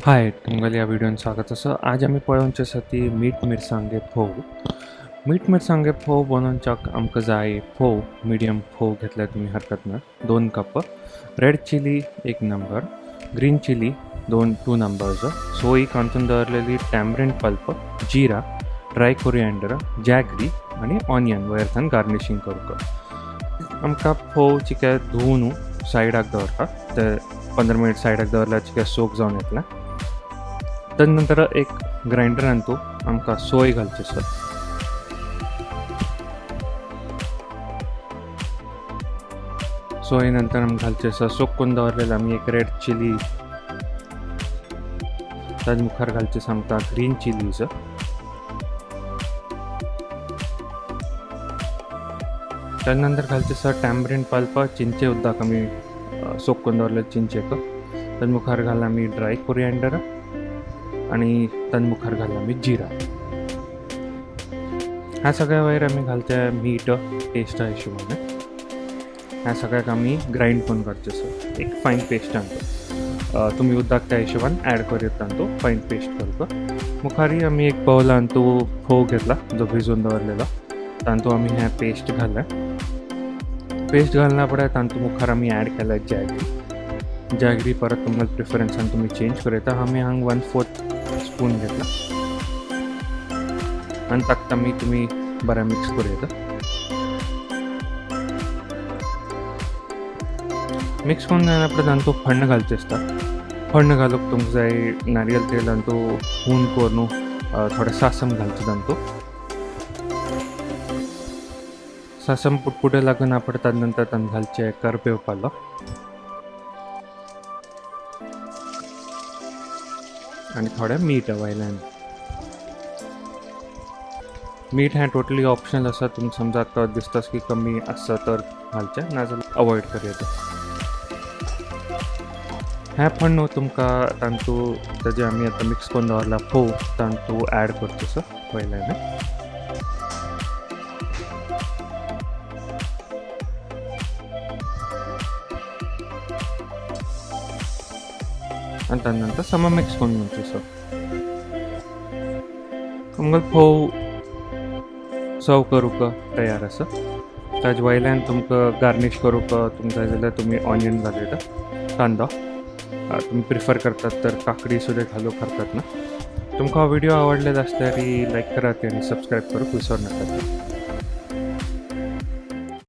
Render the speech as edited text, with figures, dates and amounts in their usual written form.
हाय तुमगेल्या ह्या व्हिडिओन स्वागत आसा. आज आमी पळोवचे आसा ती मीठ मिरसांगे फोव. मीठ मिरसांगे फोव बनोवच्याक आमकां जाय फोव मिडियम फोव घेतल्यार तुमी हरकत ना. 2 cup red chilli 1 number, green chilli 2 numbers, सोय कांतून दवरलेली टॅमरिंड पल्प, जिरा, ड्राय कोरिएंडर, जॅगरी आनी ऑनियन वयरच्यान गार्निशींग करूंक. आमकां फोव चिके धुवन सायडाक दवरता. ते 15 मिनिट सायडाक दवरल्यार चिके सोक जावन येतलें. त्यानंतर एक ग्राइंडरान तूं आमकां सोय घालची आसा. सोय नंतर आमकां घालची आसा सोक करून दवरलेले आमी एक रेड चिली. ताजे मुखार घालची आसा आमकां ग्रीन चिलीज. त्यानंतर घालची आसा टॅमरिंड पल्प, चिंचे उदक आमी सोक करून दवरलेले चिंचेक. ताजे मुखार घालना आमी ड्राय कोरिएंडर आनी ताजे मुखार घालना आमी जिरा. ह्या सगळ्या वयर आमी घालचे मीठ टेस्टा हिशोबान. ह्या सगळ्याक आमी ग्राइंड करून काडचे आसा एक फायन पेस्ट आणतो. तुमी उदक त्या हिशोबान ॲड करीत तांतू फायन पेस्ट करता. मुखारी आमी एक बाउलान तूं फोव घेतला जो भिजून दवरलेला. तांतू आमी हें पेस्ट घालना. पेस्ट घालना फुडें तांतू मुखार आमी ॲड केला जॅगरी परत तुमकां प्रिफरन्सान तुमी चेंज करता. आमी हांगा 1/4 स्पून घेतला आनी ताका तुमी बरें मिक्स करता. मिक्स करून जायना फुडें तांतू फण्ण घालचें आसता. फण्ण घालूंक तुमकां जाय नारियल तेल तांतू हून करून थोडें सासम घालचें तांतू. सासम पुडपुडे लागून आपण त्यानंतर तांतूं घालचे करपेव पालो आनी थोडें मीठ वयल्यान. मीठ हें टोटली ऑप्शनल आसा. तुमकां समजा तो दिसता की कमी आसा तर घालचें, नाजाल्यार अवॉयड करात. हें फण्ण तुमकां तांतू ताजे आमी आतां मिक्स करून दवरला फोव तांतू ॲड करचो आसा वयल्यान. आनी त्यानंतर सम मिक्स करून घेवचें आसा. तुमकां फोव सर्व करूंक तयार आसा. ताजे वयल्यान तुमकां गार्निश करूंक तुमकां जाय जाल्यार तुमी ऑनियन घालयता, कांदो. तुमी प्रिफर करतात तर काकडी सुद्दां घालूंक हरकत ना. तुमकां हो व्हिडिओ आवडलेलो आसल्यार लायक करात आनी सबस्क्रायब करूंक विसरू नाकात.